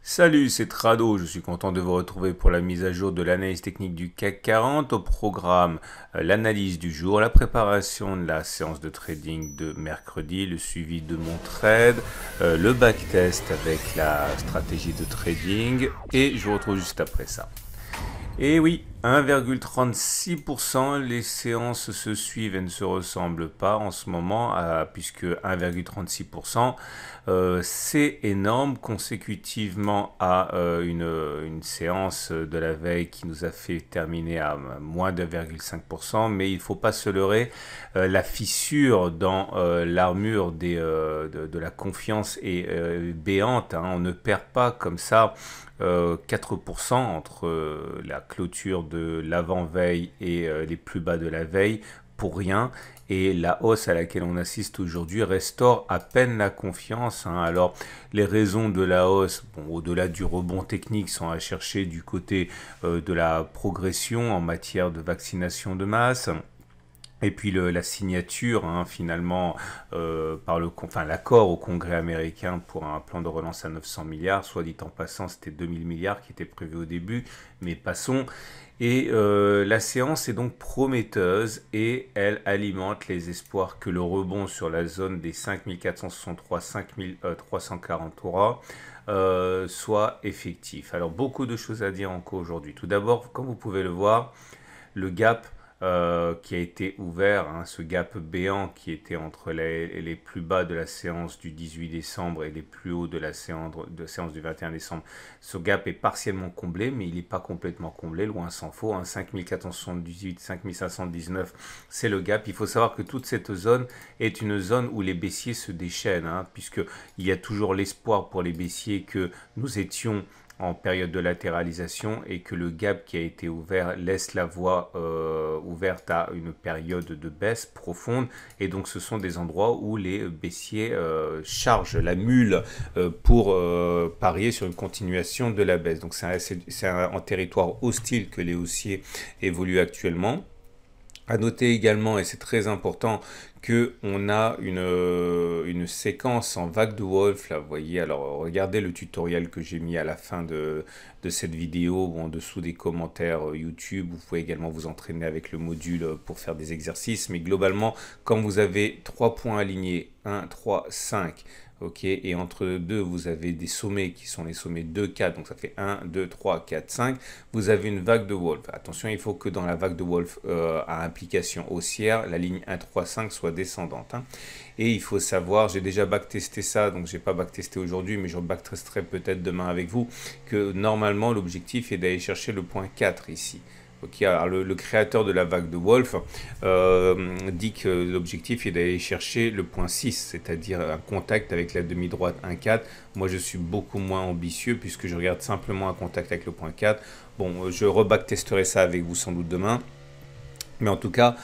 Salut, c'est Trado, je suis content de vous retrouver pour la mise à jour de l'analyse technique du CAC 40 au programme, l'analyse du jour, la préparation de la séance de trading de mercredi, le suivi de mon trade, le backtest avec la stratégie de trading et je vous retrouve juste après ça. Et oui, 1,36%, les séances se suivent et ne se ressemblent pas en ce moment, puisque 1,36%, c'est énorme consécutivement à une séance de la veille qui nous a fait terminer à moins de 1,5%, mais il ne faut pas se leurrer, la fissure dans l'armure de la confiance est béante, hein. On ne perd pas comme ça 4% entre la clôture de l'avant-veille et les plus bas de la veille pour rien. Et la hausse à laquelle on assiste aujourd'hui restaure à peine la confiance, hein. Alors, les raisons de la hausse, bon, au-delà du rebond technique, sont à chercher du côté de la progression en matière de vaccination de masse. Et puis la signature, hein, finalement, par l'accord au Congrès américain pour un plan de relance à 900 milliards, soit dit en passant, c'était 2000 milliards qui étaient prévus au début, mais passons. Et la séance est donc prometteuse et elle alimente les espoirs que le rebond sur la zone des 5463-5340 aura soit effectif. Alors beaucoup de choses à dire encore aujourd'hui. Tout d'abord, comme vous pouvez le voir, le gap qui a été ouvert, hein, ce gap béant qui était entre les plus bas de la séance du 18 décembre et les plus hauts de la séance du 21 décembre. Ce gap est partiellement comblé, mais il n'est pas complètement comblé, loin s'en faut. Hein, 5478, 5519, c'est le gap. Il faut savoir que toute cette zone est une zone où les baissiers se déchaînent, hein, puisqu'il y a toujours l'espoir pour les baissiers que nous étions en période de latéralisation et que le gap qui a été ouvert laisse la voie ouverte à une période de baisse profonde, et donc ce sont des endroits où les baissiers chargent la mule pour parier sur une continuation de la baisse. Donc c'est en territoire hostile que les haussiers évoluent actuellement. À noter également, et c'est très important, qu'on a une séquence en vague de Wolf, là, vous voyez. Alors regardez le tutoriel que j'ai mis à la fin de cette vidéo ou en dessous des commentaires YouTube. Vous pouvez également vous entraîner avec le module pour faire des exercices, mais globalement, quand vous avez 3 points alignés, 1, 3, 5, ok, et entre deux, vous avez des sommets qui sont les sommets 2, 4, donc ça fait 1, 2, 3, 4, 5. Vous avez une vague de Wolf. Attention, il faut que dans la vague de Wolf à implication haussière, la ligne 1, 3, 5 soit descendante, hein. Et il faut savoir, j'ai déjà backtesté ça, donc j'ai pas backtesté aujourd'hui, mais je backtesterai peut-être demain avec vous, que normalement l'objectif est d'aller chercher le point 4 ici. Okay, alors le créateur de la vague de Wolf dit que l'objectif est d'aller chercher le point 6, c'est-à-dire un contact avec la demi-droite 1,4. Moi, je suis beaucoup moins ambitieux puisque je regarde simplement un contact avec le point 4. Bon, je rebacktesterai ça avec vous sans doute demain. Mais en tout cas,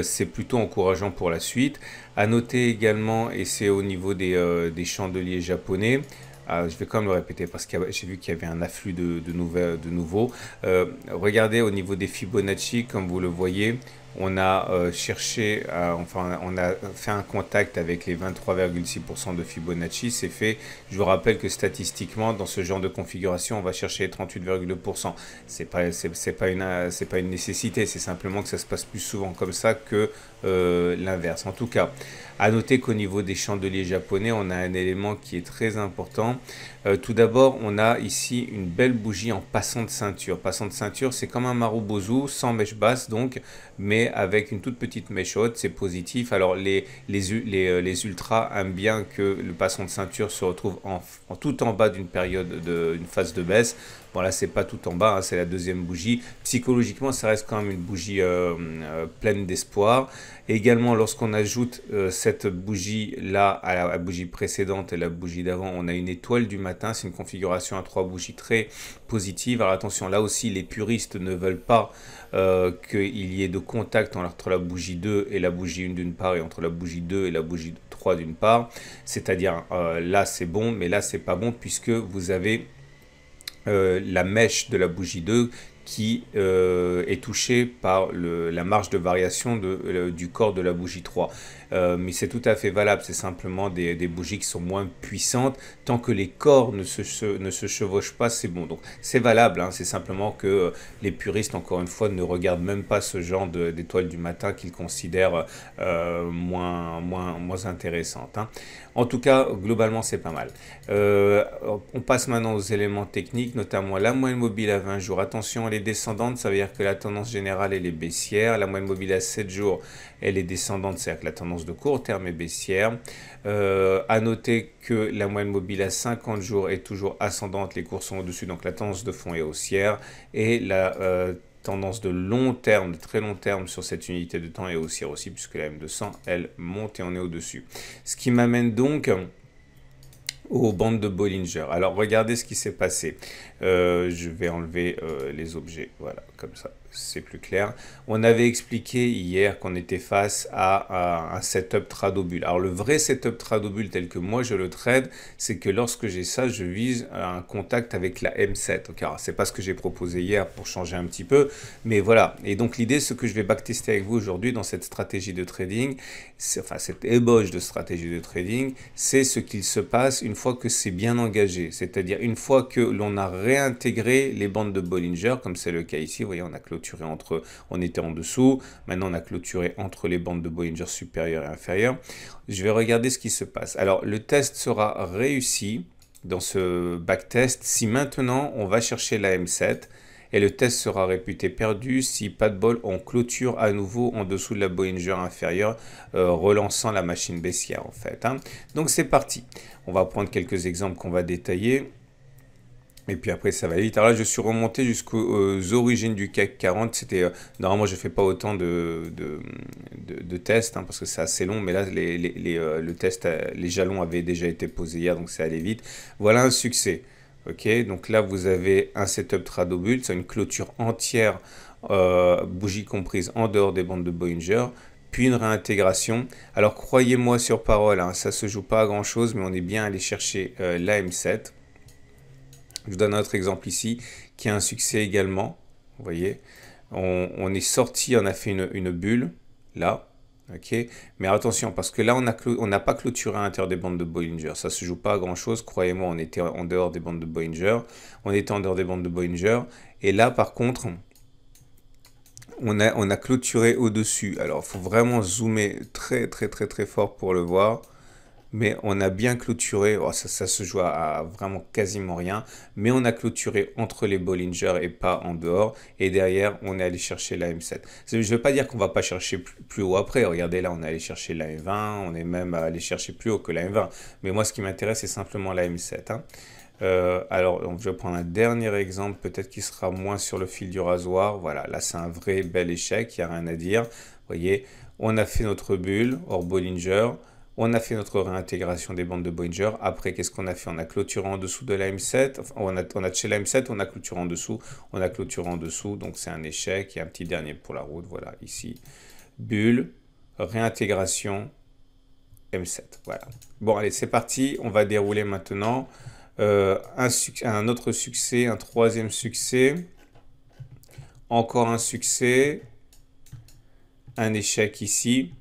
c'est plutôt encourageant pour la suite. À noter également, et c'est au niveau des chandeliers japonais, je vais quand même le répéter parce que j'ai vu qu'il y avait un afflux de nouveaux. Regardez au niveau des Fibonacci, comme vous le voyez, on a on a fait un contact avec les 23,6% de Fibonacci. C'est fait. Je vous rappelle que statistiquement, dans ce genre de configuration, on va chercher les 38,2%. C'est pas une nécessité. C'est simplement que ça se passe plus souvent comme ça que l'inverse. En tout cas, à noter qu'au niveau des chandeliers japonais, on a un élément qui est très important. Tout d'abord, on a ici une belle bougie en passant de ceinture. Passant de ceinture, c'est comme un marubozu, sans mèche basse donc, mais avec une toute petite mèche haute, c'est positif. Alors les ultras aiment bien que le passant de ceinture se retrouve tout en bas d'une période, d'une phase de baisse. Bon là, c'est pas tout en bas, hein, c'est la deuxième bougie. Psychologiquement, ça reste quand même une bougie pleine d'espoir. Également, lorsqu'on ajoute cette bougie-là à la bougie précédente et la bougie d'avant, on a une étoile du matin. C'est une configuration à 3 bougies très positive. Alors attention, là aussi, les puristes ne veulent pas qu'il y ait de contact entre la bougie 2 et la bougie 1 d'une part, et entre la bougie 2 et la bougie 3 d'une part. C'est-à-dire, là, c'est bon, mais là, c'est pas bon puisque vous avez la mèche de la bougie 2 qui est touchée par la marge de variation du corps de la bougie 3. mais c'est tout à fait valable. C'est simplement des bougies qui sont moins puissantes. Tant que les corps ne se chevauchent pas, c'est bon. Donc c'est valable, hein. C'est simplement que les puristes, encore une fois, ne regardent même pas ce genre d'étoiles du matin qu'ils considèrent moins intéressantes, hein. En tout cas, globalement, c'est pas mal. On passe maintenant aux éléments techniques, notamment la moyenne mobile à 20 jours. Attention, elle est descendante, ça veut dire que la tendance générale, elle est baissière. La moyenne mobile à 7 jours, elle est descendante, c'est-à-dire que la tendance de court terme est baissière. À noter que la moyenne mobile à 50 jours est toujours ascendante, les cours sont au-dessus, donc la tendance de fond est haussière. Et la tendance de long terme, de très long terme sur cette unité de temps est haussière aussi, puisque la M200, elle monte et on est au-dessus. Ce qui m'amène donc aux bandes de Bollinger. Alors regardez ce qui s'est passé. Je vais enlever les objets, voilà, comme ça, c'est plus clair. On avait expliqué hier qu'on était face à un setup Tradobull. Alors le vrai setup Tradobull tel que moi je le trade, c'est que lorsque j'ai ça, je vise un contact avec la M7. Okay, alors c'est pas ce que j'ai proposé hier pour changer un petit peu, mais voilà. Et donc l'idée, ce que je vais backtester avec vous aujourd'hui dans cette stratégie de trading, enfin cette ébauche de stratégie de trading, c'est ce qu'il se passe une fois que c'est bien engagé. C'est-à-dire une fois que l'on a réintégré les bandes de Bollinger, comme c'est le cas ici. Vous voyez, on a clôturé entre, on était en dessous, maintenant on a clôturé entre les bandes de Bollinger supérieures et inférieures. Je vais regarder ce qui se passe. Alors le test sera réussi dans ce backtest si maintenant on va chercher la M7 et le test sera réputé perdu si, pas de bol, on clôture à nouveau en dessous de la Bollinger inférieure, relançant la machine baissière en fait, hein. Donc c'est parti. On va prendre quelques exemples qu'on va détailler. Et puis après, ça va vite. Alors là, je suis remonté jusqu'aux origines du CAC 40. C'était, normalement, je ne fais pas autant de tests, hein, parce que c'est assez long. Mais là, le test, les jalons avaient déjà été posés hier, donc c'est allé vite. Voilà un succès. Ok, donc là, vous avez un setup Tradobull. C'est une clôture entière, bougie comprise, en dehors des bandes de Bollinger. Puis une réintégration. Alors, croyez-moi sur parole, hein, ça ne se joue pas à grand-chose, mais on est bien allé chercher la M7. Je vous donne un autre exemple ici, qui a un succès également. Vous voyez, on est sorti, on a fait une bulle, là. Ok, mais attention, parce que là, on n'a pas clôturé à l'intérieur des bandes de Bollinger. Ça ne se joue pas à grand-chose. Croyez-moi, on était en dehors des bandes de Bollinger. On était en dehors des bandes de Bollinger. Et là, par contre, on a clôturé au-dessus. Alors, il faut vraiment zoomer très, très, très, très fort pour le voir. Mais on a bien clôturé, oh, ça se joue à vraiment quasiment rien, mais on a clôturé entre les Bollinger et pas en dehors, et derrière on est allé chercher la M7. Je ne veux pas dire qu'on va pas chercher plus haut après, regardez là on est allé chercher la M20, on est même allé chercher plus haut que la M20, mais moi ce qui m'intéresse c'est simplement la M7, hein. Alors, donc, je vais prendre un dernier exemple, peut-être qu'il sera moins sur le fil du rasoir. Voilà, là c'est un vrai bel échec, il n'y a rien à dire. Vous voyez, on a fait notre bulle hors Bollinger. On a fait notre réintégration des bandes de Bollinger. Après, qu'est-ce qu'on a fait? On a clôturé en dessous de la M7. Enfin, on a chez la M7, on a clôturé en dessous. On a clôturé en dessous. Donc, c'est un échec. Et un petit dernier pour la route. Voilà, ici. Bulle, réintégration, M7. Voilà. Bon, allez, c'est parti. On va dérouler maintenant. Un autre succès, un troisième succès. Encore un succès. Un échec ici.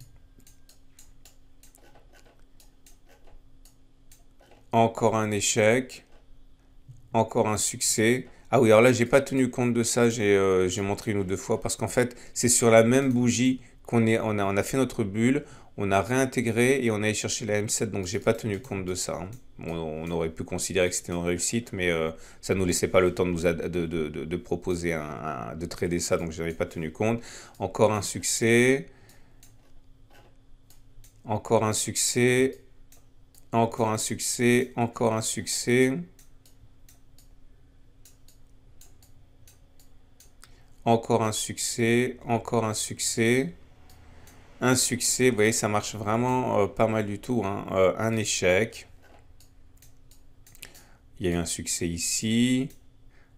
Encore un échec, encore un succès. Ah oui, alors là, j'ai pas tenu compte de ça, j'ai montré une ou deux fois, parce qu'en fait, c'est sur la même bougie on a fait notre bulle, on a réintégré et on a allé chercher la M7, donc j'ai pas tenu compte de ça, hein. On aurait pu considérer que c'était une réussite, mais ça nous laissait pas le temps de proposer, de trader ça, donc je n'avais pas tenu compte. Encore un succès, encore un succès. Encore un succès, encore un succès. Encore un succès, encore un succès. Un succès, vous voyez, ça marche vraiment pas mal du tout, hein. Un échec. Il y a eu un succès ici.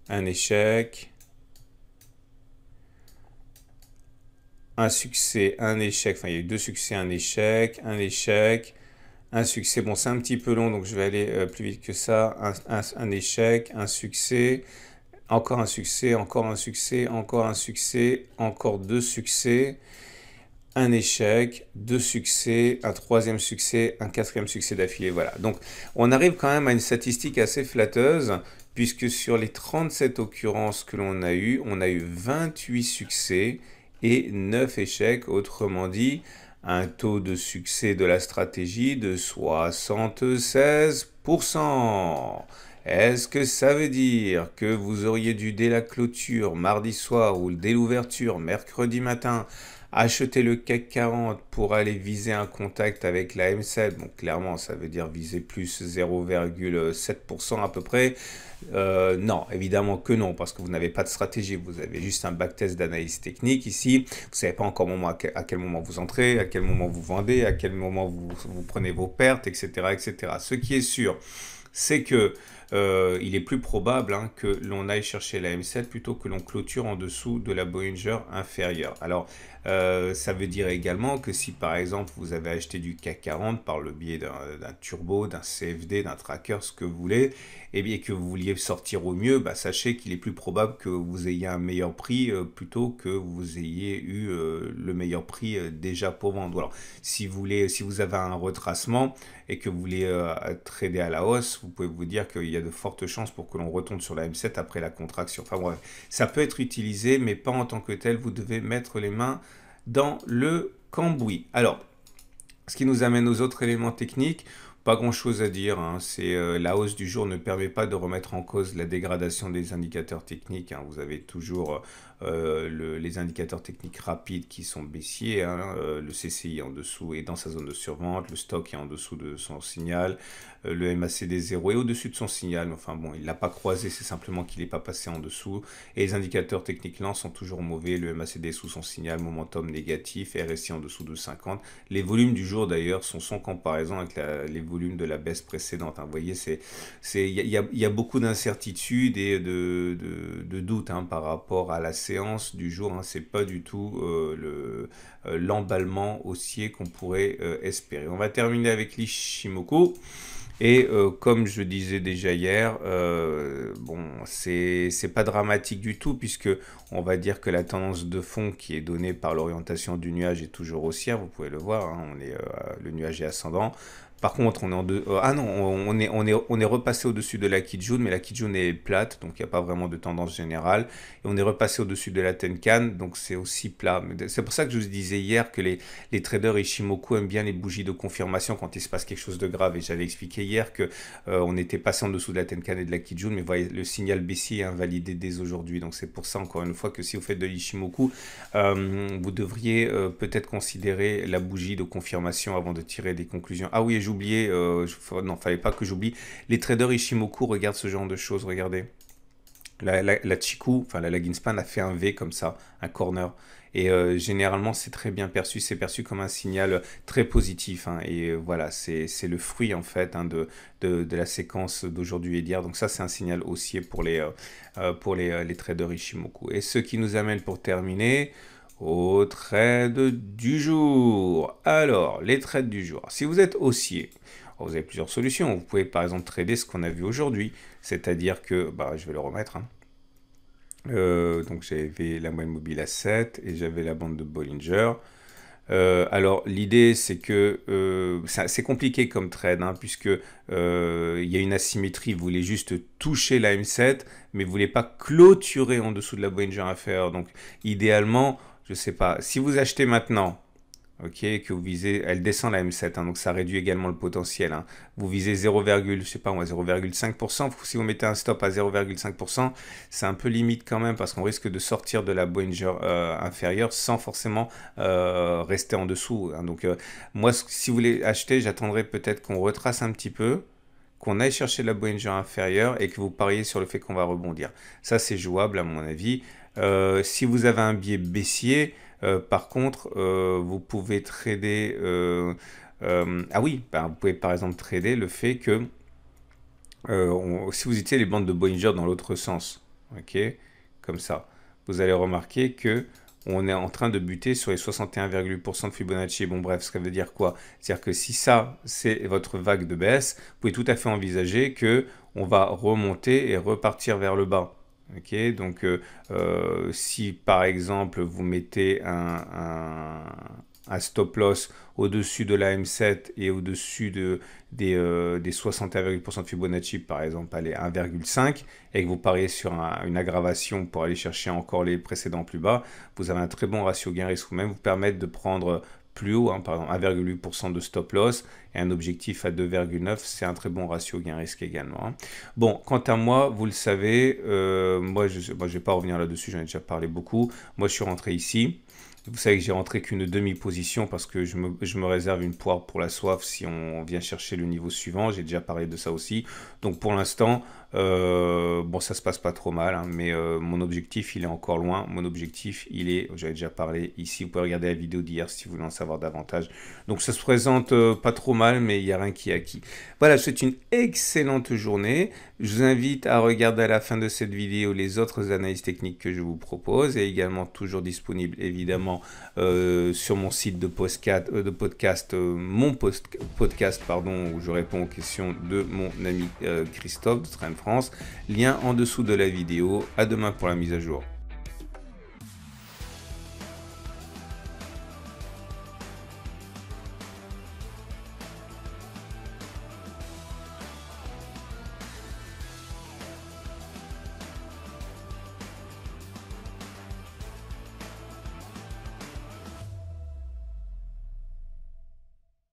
Un échec. Un succès, un échec. Enfin, il y a eu deux succès, un échec, un échec. Un succès, bon c'est un petit peu long donc je vais aller plus vite que ça, un échec, un succès, encore un succès, encore un succès, encore un succès, encore deux succès, un échec, deux succès, un troisième succès, un quatrième succès d'affilée. Voilà. Donc, on arrive quand même à une statistique assez flatteuse, puisque sur les 37 occurrences que l'on a eues, on a eu 28 succès et 9 échecs. Autrement dit, un taux de succès de la stratégie de 76%. Est-ce que ça veut dire que vous auriez dû, dès la clôture mardi soir ou dès l'ouverture mercredi matin, acheter le CAC 40 pour aller viser un contact avec la M7? Bon, clairement, ça veut dire viser plus 0,7% à peu près. Non, évidemment que non, parce que vous n'avez pas de stratégie, vous avez juste un backtest d'analyse technique ici. Vous ne savez pas encore à quel moment vous entrez, à quel moment vous vendez, à quel moment vous prenez vos pertes, etc., etc. Ce qui est sûr, c'est que il est plus probable que l'on aille chercher la M7 plutôt que l'on clôture en dessous de la Bollinger inférieure. Alors, ça veut dire également que si par exemple vous avez acheté du CAC 40 par le biais d'un turbo, d'un CFD, d'un tracker, ce que vous voulez, et bien que vous vouliez sortir au mieux, bah, sachez qu'il est plus probable que vous ayez un meilleur prix plutôt que vous ayez eu le meilleur prix déjà pour vendre. Alors, si vous avez un retracement et que vous voulez trader à la hausse, vous pouvez vous dire qu'il y a de fortes chances pour que l'on retombe sur la M7 après la contraction. Enfin bref, ça peut être utilisé, mais pas en tant que tel. Vous devez mettre les mains dans le cambouis. Alors, ce qui nous amène aux autres éléments techniques. Pas grand-chose à dire, c'est la hausse du jour ne permet pas de remettre en cause la dégradation des indicateurs techniques. Vous avez toujours les indicateurs techniques rapides qui sont baissiers, le CCI en dessous est dans sa zone de survente, le stock est en dessous de son signal, le MACD 0 est au-dessus de son signal, mais enfin bon, il ne l'a pas croisé, c'est simplement qu'il n'est pas passé en dessous, et les indicateurs techniques lents sont toujours mauvais, le MACD sous son signal, momentum négatif, RSI en dessous de 50, les volumes du jour d'ailleurs sont sans comparaison avec les volumes de la baisse précédente. Vous voyez, il y a beaucoup d'incertitudes et de doutes par rapport à la séance du jour. C'est pas du tout l'emballement haussier qu'on pourrait espérer. On va terminer avec l'Ishimoku. Et comme je disais déjà hier, bon, c'est pas dramatique du tout puisque on va dire que la tendance de fond qui est donnée par l'orientation du nuage est toujours haussière. Vous pouvez le voir, le nuage est ascendant. Par contre, on est en on est repassé au-dessus de la Kijun, mais la Kijun est plate, donc il n'y a pas vraiment de tendance générale. Et on est repassé au-dessus de la Tenkan, donc c'est aussi plat. C'est pour ça que je vous disais hier que les traders Ishimoku aiment bien les bougies de confirmation quand il se passe quelque chose de grave. Et j'avais expliqué hier que on était passé en dessous de la Tenkan et de la Kijun, mais voyez, le signal baissier est invalidé dès aujourd'hui. Donc c'est pour ça, encore une fois, que si vous faites de l'Ishimoku, vous devriez peut-être considérer la bougie de confirmation avant de tirer des conclusions. Ah oui, j'ai oublié, non, fallait pas que j'oublie. Les traders Ishimoku regardent ce genre de choses, regardez. La Chikou, enfin la Laginspan a fait un V comme ça, un corner. Et généralement, c'est très bien perçu, c'est perçu comme un signal très positif. Et voilà, c'est le fruit en fait de la séquence d'aujourd'hui et d'hier. Donc ça, c'est un signal haussier pour les traders Ishimoku. Et ce qui nous amène pour terminer au trade du jour. Alors, les trades du jour. Si vous êtes haussier, vous avez plusieurs solutions. Vous pouvez par exemple trader ce qu'on a vu aujourd'hui. C'est-à-dire que, je vais le remettre. Donc j'avais la moyenne mobile à 7 et j'avais la bande de Bollinger. Alors l'idée c'est que c'est compliqué comme trade puisque il y a une asymétrie, vous voulez juste toucher la M7 mais vous voulez pas clôturer en dessous de la Bollinger inférieure. Donc idéalement, je sais pas, si vous achetez maintenant, ok, que vous visez, elle descend la M7, donc ça réduit également le potentiel. Vous visez 0,5%. Si vous mettez un stop à 0,5%, c'est un peu limite quand même parce qu'on risque de sortir de la Bollinger inférieure sans forcément rester en dessous. Donc moi, si vous voulez acheter, j'attendrai peut-être qu'on retrace un petit peu, qu'on aille chercher la Bollinger inférieure et que vous pariez sur le fait qu'on va rebondir. Ça, c'est jouable à mon avis. Si vous avez un biais baissier, par contre, vous pouvez trader... ah oui, vous pouvez par exemple trader le fait que si vous utilisez les bandes de Bollinger dans l'autre sens, ok, comme ça, vous allez remarquer que on est en train de buter sur les 61,% de Fibonacci. Bon bref, ça veut dire quoi? C'est-à-dire que si ça, c'est votre vague de baisse, vous pouvez tout à fait envisager que on va remonter et repartir vers le bas. Ok, donc si par exemple vous mettez un stop loss au-dessus de la M7 et au-dessus des 61,% de Fibonacci, par exemple, allez, 1,5, et que vous pariez sur une aggravation pour aller chercher encore les précédents plus bas, vous avez un très bon ratio gain-risque, ou même vous permettre de prendre plus haut, hein, par exemple 1,8% de stop loss et un objectif à 2,9, c'est un très bon ratio gain-risque également. Hein. Bon, quant à moi, vous le savez, moi je ne vais pas revenir là-dessus, j'en ai déjà parlé beaucoup. Moi je suis rentré ici. Vous savez que j'ai rentré qu'une demi-position parce que je me réserve une poire pour la soif si on vient chercher le niveau suivant. J'ai déjà parlé de ça aussi. Donc pour l'instant, bon, ça se passe pas trop mal, hein, mais mon objectif, il est encore loin. Mon objectif, il est, j'avais déjà parlé ici, vous pouvez regarder la vidéo d'hier si vous voulez en savoir davantage. Donc ça se présente pas trop mal, mais il n'y a rien qui est acquis. Voilà, c'est une excellente journée. Je vous invite à regarder à la fin de cette vidéo les autres analyses techniques que je vous propose et également toujours disponible évidemment sur mon site de podcast, pardon, où je réponds aux questions de mon ami Christophe de Trend France. Lien en dessous de la vidéo. À demain pour la mise à jour.